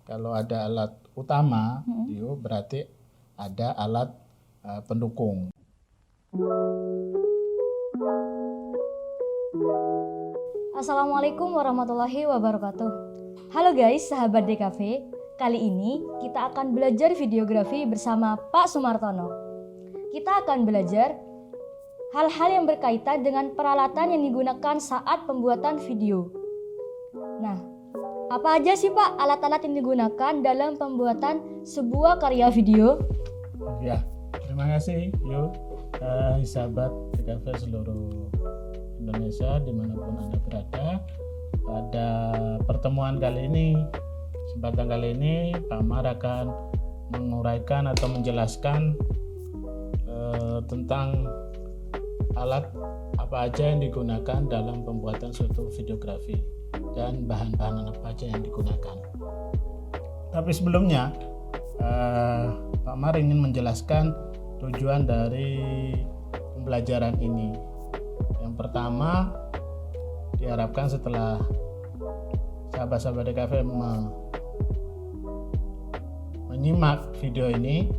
Kalau ada alat utama video berarti ada alat pendukung. Assalamualaikum warahmatullahi wabarakatuh. Halo guys, sahabat DKV. Kali ini kita akan belajar videografi bersama Pak Sumartono. Kita akan belajar hal-hal yang berkaitan dengan peralatan yang digunakan saat pembuatan video. Nah, apa aja sih Pak alat-alat yang digunakan dalam pembuatan sebuah karya video? Ya, terima kasih yuk sahabat DKV seluruh Indonesia dimanapun Anda berada. Pada pertemuan kali ini, kesempatan kali ini Pak Mar akan menguraikan atau menjelaskan tentang alat apa aja yang digunakan dalam pembuatan suatu videografi dan bahan-bahan apa aja yang digunakan. Tapi sebelumnya Pak Mar ingin menjelaskan tujuan dari pembelajaran ini. Yang pertama, diharapkan setelah sahabat-sahabat DKV menyimak video ini,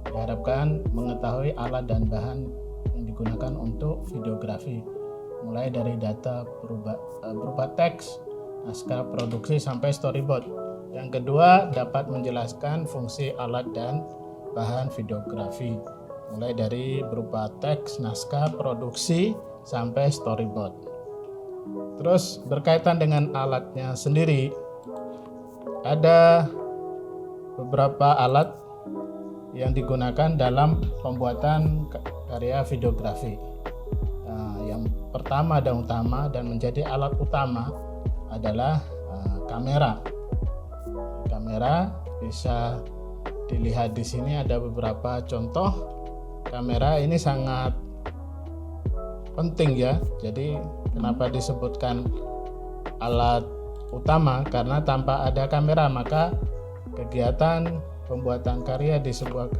diharapkan mengetahui alat dan bahan yang digunakan untuk videografi, mulai dari data berupa teks, naskah produksi sampai storyboard. Yang kedua, dapat menjelaskan fungsi alat dan bahan videografi, mulai dari berupa teks, naskah produksi sampai storyboard. Terus berkaitan dengan alatnya sendiri, ada beberapa alat yang digunakan dalam pembuatan karya videografi. Nah, yang pertama dan utama dan menjadi alat utama adalah kamera. Kamera bisa dilihat di sini, ada beberapa contoh. Kamera ini sangat penting ya. Jadi kenapa disebutkan alat utama? Karena tanpa ada kamera maka kegiatan pembuatan karya di sebuah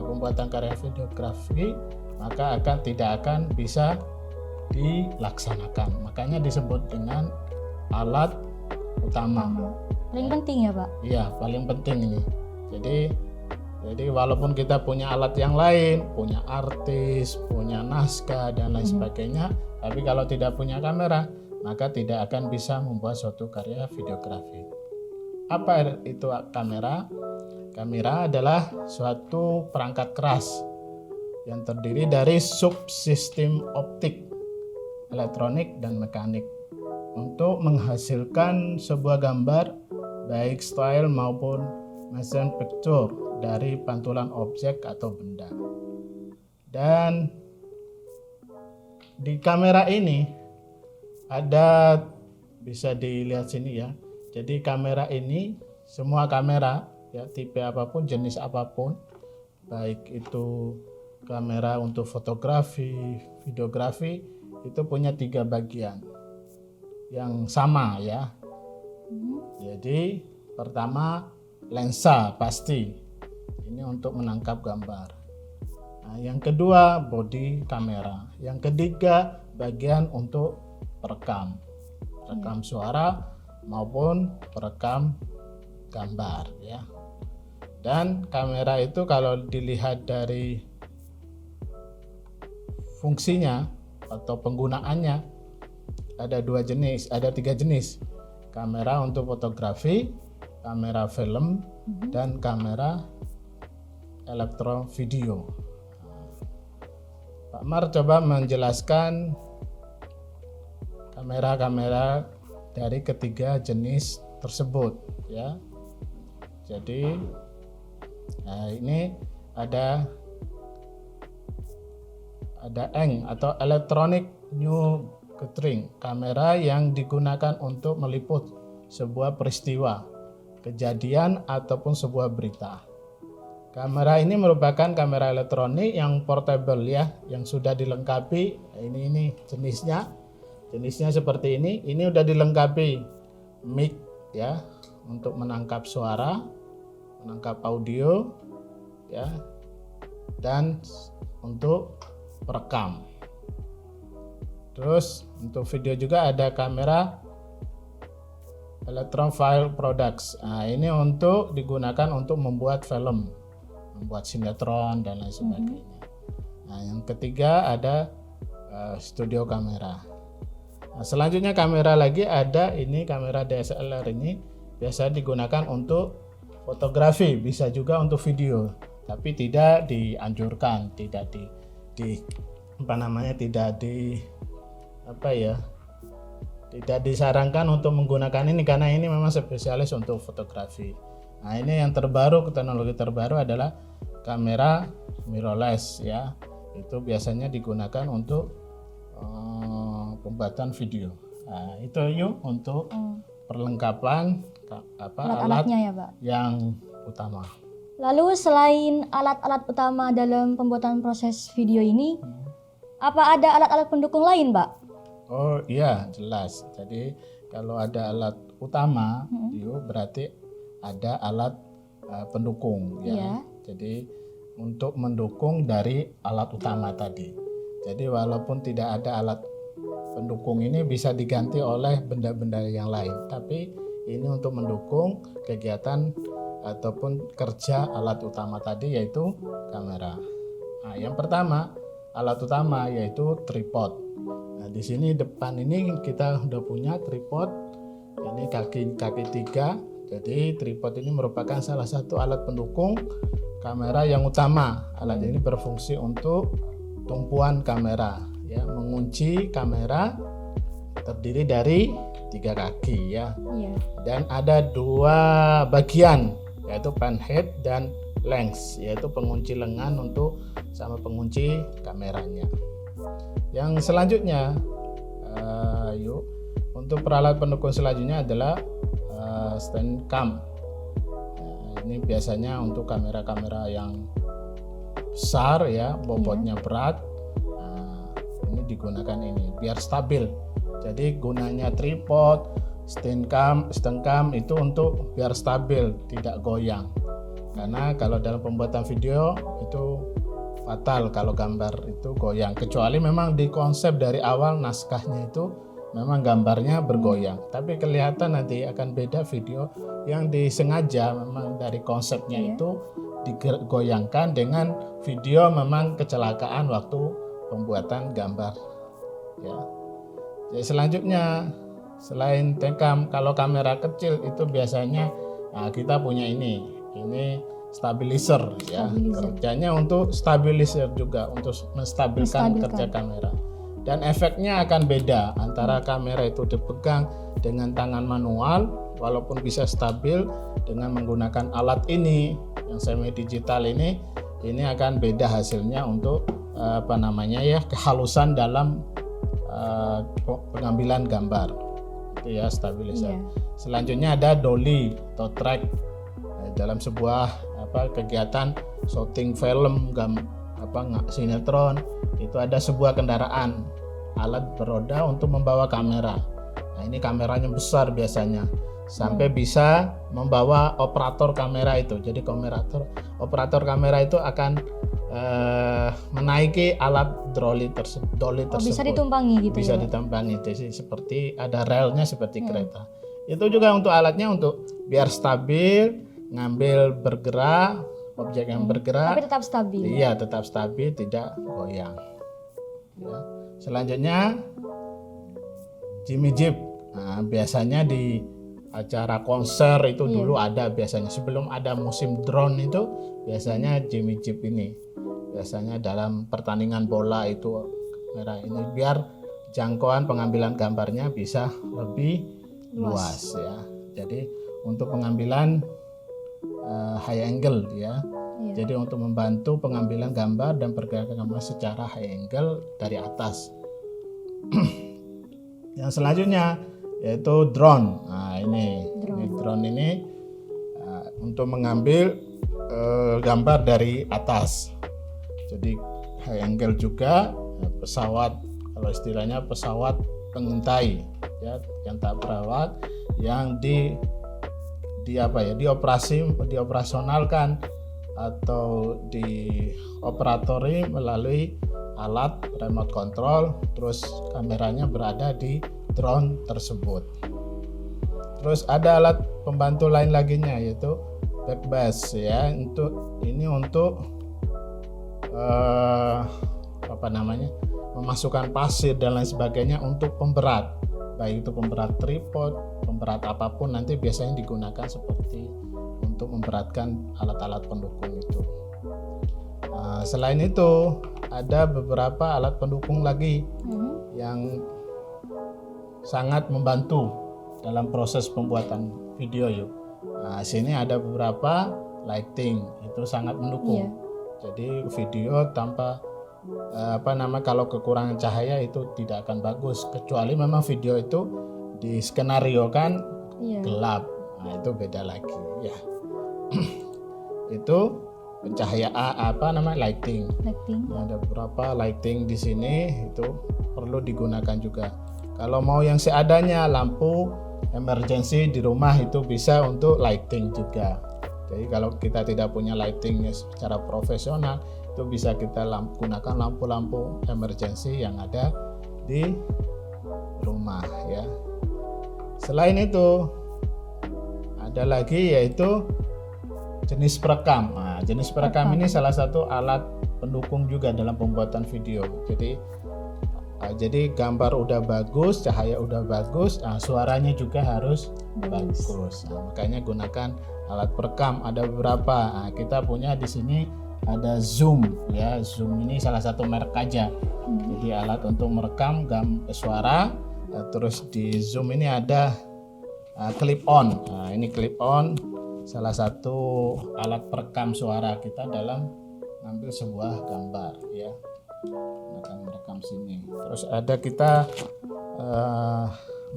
pembuatan karya videografi maka tidak akan bisa dilaksanakan. Makanya disebut dengan alat utama. Paling penting ya Pak? Iya, paling penting ini. Jadi walaupun kita punya alat yang lain, punya artis, punya naskah dan lain sebagainya, tapi kalau tidak punya kamera maka tidak akan bisa membuat suatu karya videografi. Apa itu kamera? Kamera adalah suatu perangkat keras yang terdiri dari subsistem optik, elektronik, dan mekanik untuk menghasilkan sebuah gambar baik style maupun motion picture dari pantulan objek atau benda. Dan di kamera ini ada, bisa dilihat sini ya. Jadi kamera ini, semua kamera ya, tipe apapun, jenis apapun, baik itu kamera untuk fotografi, videografi, itu punya 3 bagian yang sama ya. Jadi pertama lensa pasti, ini untuk menangkap gambar. Nah, yang kedua body kamera, yang ketiga bagian untuk perekam suara maupun perekam gambar ya. Dan kamera itu kalau dilihat dari fungsinya atau penggunaannya ada 3 jenis. Kamera untuk fotografi, kamera film, dan kamera elektron video. Pak Mar coba menjelaskan kamera-kamera dari ketiga jenis tersebut ya. Jadi ini ada ENG atau electronic new gathering, kamera yang digunakan untuk meliput sebuah peristiwa, kejadian ataupun sebuah berita. Kamera ini merupakan kamera elektronik yang portable ya, yang sudah dilengkapi. Ini jenisnya seperti ini. Ini udah dilengkapi mic ya, untuk menangkap suara, menangkap audio ya, dan untuk perekam. Terus untuk video juga ada kamera Electron File Products. Nah, ini untuk digunakan untuk membuat film, membuat sinetron dan lain sebagainya. Nah, yang ketiga ada studio kamera. Nah, selanjutnya kamera lagi ada ini kamera DSLR ini biasa digunakan untuk fotografi, bisa juga untuk video, tapi tidak dianjurkan, tidak tidak disarankan untuk menggunakan ini karena ini memang spesialis untuk fotografi. Nah, ini yang terbaru, teknologi terbaru adalah kamera mirrorless ya. Itu biasanya digunakan untuk pembuatan video. Nah, itu yuk untuk perlengkapan Alat-alatnya ya, Pak. yang utama. Lalu selain alat-alat utama dalam pembuatan proses video ini, apa ada alat-alat pendukung lain, Pak? Oh iya, jelas. Jadi kalau ada alat utama, berarti ada alat pendukung ya. Iya. Jadi untuk mendukung dari alat utama tadi. Jadi walaupun tidak ada alat pendukung ini bisa diganti oleh benda-benda yang lain. Tapi ini untuk mendukung kegiatan ataupun kerja alat utama tadi yaitu kamera. Nah, yang pertama alat utama yaitu tripod. Nah, di sini depan ini kita udah punya tripod. Ini kaki 3. Jadi tripod ini merupakan salah satu alat pendukung kamera yang utama. Alat ini berfungsi untuk tumpuan kamera, ya, mengunci kamera terdiri dari 3 kaki ya. Iya. Dan ada 2 bagian yaitu pan head dan lens, yaitu pengunci lengan untuk sama pengunci kameranya. Yang selanjutnya, untuk peralatan pendukung selanjutnya adalah stand cam. Ini biasanya untuk kamera-kamera yang besar ya, bobotnya berat. Nah, ini digunakan ini biar stabil. Jadi gunanya tripod, stand cam itu untuk biar stabil, tidak goyang. Karena kalau dalam pembuatan video itu fatal kalau gambar itu goyang, kecuali memang di konsep dari awal naskahnya itu memang gambarnya bergoyang, tapi kelihatan nanti akan beda video yang disengaja memang dari konsepnya itu digoyangkan dengan video memang kecelakaan waktu pembuatan gambar ya. Jadi selanjutnya selain tencam, kalau kamera kecil itu biasanya kita punya ini stabilizer ya, kerjanya untuk stabilizer juga untuk menstabilkan kerja kamera, dan efeknya akan beda antara kamera itu dipegang dengan tangan manual walaupun bisa stabil dengan menggunakan alat ini yang semi digital ini akan beda hasilnya untuk kehalusan dalam pengambilan gambar itu ya, stabilizer. Selanjutnya ada dolly atau track dalam sebuah kegiatan syuting film sinetron, itu ada sebuah kendaraan alat beroda untuk membawa kamera. Nah, ini kameranya besar biasanya sampai bisa membawa operator kamera itu. Jadi operator kamera itu akan menaiki alat dolly tersebut. Bisa ditumpangi gitu. Bisa ditumpangi, jadi seperti ada relnya seperti kereta. Itu juga untuk alatnya untuk biar stabil, ngambil bergerak, objek yang bergerak tapi tetap stabil. Iya, tetap stabil, tidak goyang ya. Selanjutnya Jimmy Jeep. Nah, biasanya di acara konser itu dulu ada, biasanya sebelum ada musim drone itu biasanya Jimmy Jeep ini biasanya dalam pertandingan bola itu kamera ini biar jangkauan pengambilan gambarnya bisa lebih luas ya. Jadi untuk pengambilan high angle ya. Jadi untuk membantu pengambilan gambar dan pergerakan gambar secara high angle dari atas. Yang selanjutnya yaitu drone. Nah, ini drone ini untuk mengambil gambar dari atas. Jadi high angle juga, pesawat, kalau istilahnya pesawat pengintai ya, yang tak berawak, yang dioperasionalkan atau dioperatori melalui alat remote control, terus kameranya berada di drone tersebut. Terus ada alat pembantu lain laginya yaitu backbash ya. Untuk memasukkan pasir dan lain sebagainya untuk pemberat, baik itu pemberat tripod, pemberat apapun nanti biasanya digunakan seperti untuk memberatkan alat-alat pendukung itu. Selain itu ada beberapa alat pendukung lagi yang sangat membantu dalam proses pembuatan video yuk. Sini ada beberapa lighting itu sangat mendukung. Jadi video tanpa kalau kekurangan cahaya itu tidak akan bagus, kecuali memang video itu di skenario kan gelap. Nah, itu beda lagi ya. Itu pencahayaan lighting. Ada beberapa lighting di sini itu perlu digunakan juga. Kalau mau yang seadanya lampu emergency di rumah itu bisa untuk lighting juga. Jadi kalau kita tidak punya lightingnya secara profesional itu bisa kita gunakan lampu-lampu emergency yang ada di rumah ya. Selain itu ada lagi yaitu jenis perekam. Jenis perekam ini salah satu alat pendukung juga dalam pembuatan video. Jadi gambar udah bagus, cahaya udah bagus, suaranya juga harus bagus. Makanya gunakan alat perekam. Ada beberapa. Kita punya di sini ada Zoom ya. Zoom ini salah satu merek aja. Jadi alat untuk merekam suara. Terus di Zoom ini ada clip on. Ini clip on salah satu alat perekam suara kita dalam mengambil sebuah gambar ya. Akan merekam sini. Terus ada kita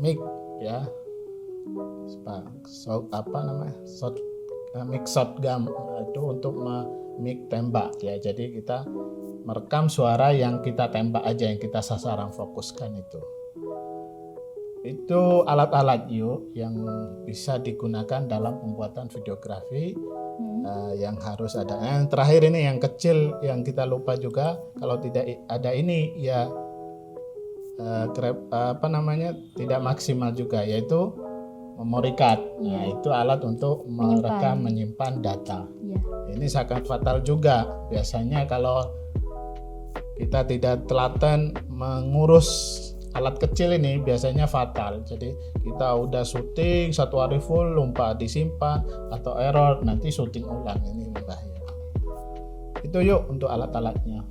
mic ya. Mic shotgun itu untuk mic tembak ya. Jadi kita merekam suara yang kita tembak aja, yang kita sasaran fokuskan itu. Itu alat-alat yang bisa digunakan dalam pembuatan videografi yang harus ada. Yang terakhir ini yang kecil yang kita lupa juga, kalau tidak ada ini ya tidak maksimal juga, yaitu memory card. Nah, itu alat untuk merekam menyimpan data. Ini sangat fatal juga. Biasanya kalau kita tidak telaten mengurus alat kecil ini biasanya fatal. Jadi kita udah syuting 1 hari full lupa disimpan atau error, nanti syuting ulang, ini bahaya. Itu yuk untuk alat-alatnya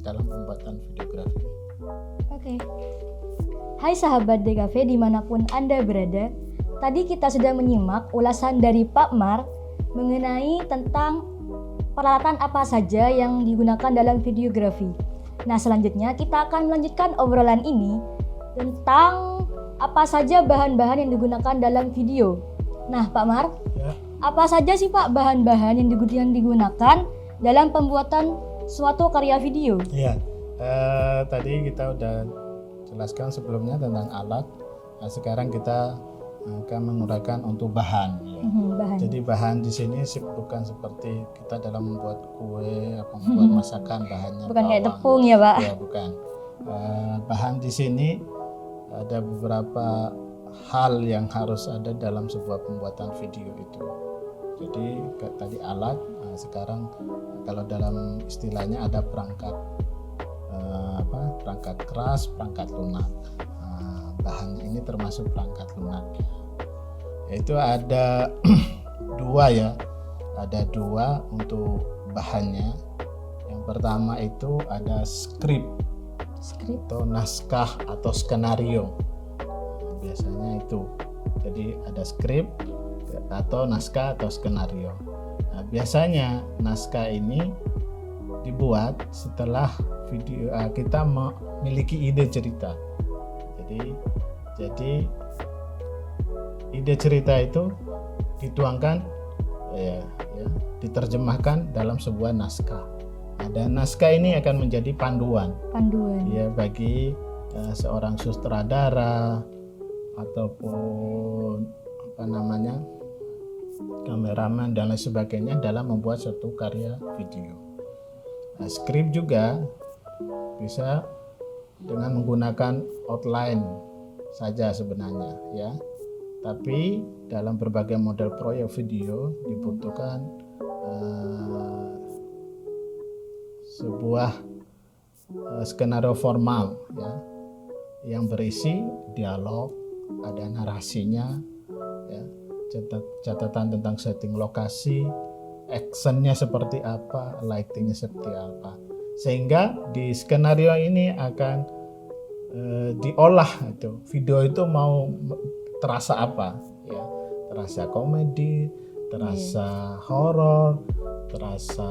dalam pembuatan videografi. Oke. Hai sahabat DKV dimanapun Anda berada. Tadi kita sudah menyimak ulasan dari Pak Mar mengenai tentang peralatan apa saja yang digunakan dalam videografi. Nah, selanjutnya kita akan melanjutkan obrolan ini tentang apa saja bahan-bahan yang digunakan dalam video. Nah, Pak Mar, apa saja sih Pak bahan-bahan yang digunakan dalam pembuatan suatu karya video? Iya, tadi kita udah jelaskan sebelumnya tentang alat. Nah, sekarang kita akan menguraikan untuk bahan. Ya. Bahan. Jadi bahan di sini bukan seperti kita dalam membuat kue, membuat masakan bahannya. Bukan kayak tepung ya Pak? Ya bukan. Bahan di sini ada beberapa hal yang harus ada dalam sebuah pembuatan video itu. Jadi tadi alat, sekarang kalau dalam istilahnya ada perangkat keras, perangkat lunak. Bahan ini termasuk perangkat lunak. Yaitu ada dua ya, ada dua untuk bahannya. Yang pertama itu ada skrip atau naskah atau skenario. Biasanya itu. Jadi ada skrip atau naskah atau skenario. Nah, biasanya naskah ini dibuat setelah video kita memiliki ide cerita. Jadi ide cerita itu dituangkan diterjemahkan dalam sebuah naskah. Dan naskah ini akan menjadi panduan ya bagi seorang sutradara ataupun kameraman dan lain sebagainya dalam membuat suatu karya video. Nah, skrip juga bisa dengan menggunakan outline saja sebenarnya ya. Tapi dalam berbagai model proyek video dibutuhkan sebuah skenario formal ya, yang berisi dialog, ada narasinya, ya, catatan tentang setting lokasi, actionnya seperti apa, lightingnya seperti apa, sehingga di skenario ini akan diolah itu video itu mau terasa apa ya, terasa komedi, terasa horor, terasa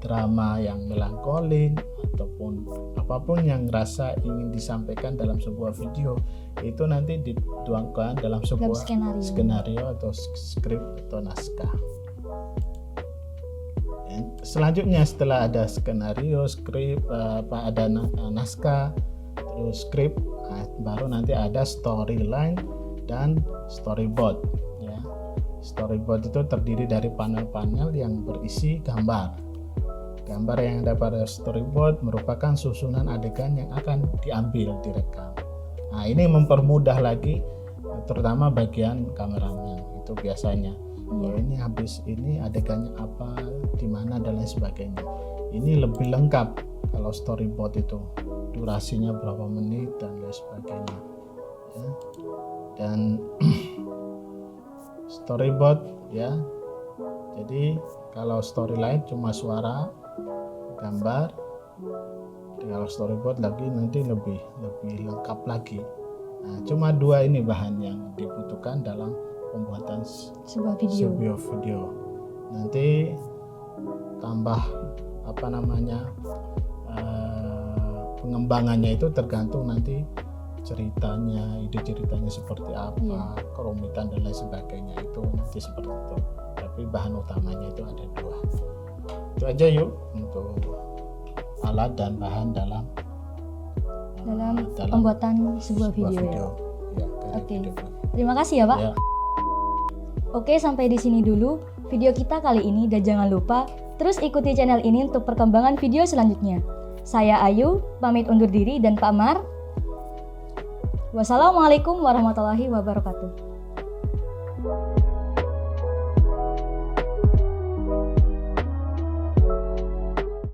drama yang melankolik, ataupun apapun yang rasa ingin disampaikan dalam sebuah video itu nanti dituangkan dalam sebuah skenario atau skrip atau naskah. Selanjutnya setelah ada skenario, skrip, ada naskah, terus skrip, baru nanti ada storyline dan storyboard. Ya. Storyboard itu terdiri dari panel-panel yang berisi gambar. Gambar yang ada pada storyboard merupakan susunan adegan yang akan diambil, direkam. Nah, ini mempermudah lagi, terutama bagian kameramen itu biasanya. Oh, ini habis ini adegannya apa, di mana dan lain sebagainya. Ini lebih lengkap kalau storyboard itu, durasinya berapa menit dan lain sebagainya. Ya. Dan storyboard ya. Jadi kalau storyline cuma suara, gambar, kalau storyboard lagi nanti lebih lengkap lagi. Nah, cuma dua ini bahan yang dibutuhkan dalam pembuatan sebuah video. Nanti tambah pengembangannya itu tergantung nanti ceritanya, ide ceritanya seperti apa, kerumitan dan lain sebagainya, itu nanti seperti itu. Tapi bahan utamanya itu ada dua. Itu aja yuk untuk alat dan bahan dalam pembuatan sebuah video. Ya, Oke. Terima kasih ya, Pak. Ya. Oke, sampai di sini dulu video kita kali ini, dan jangan lupa terus ikuti channel ini untuk perkembangan video selanjutnya. Saya Ayu, pamit undur diri, dan Pak Mar. Wassalamualaikum warahmatullahi wabarakatuh.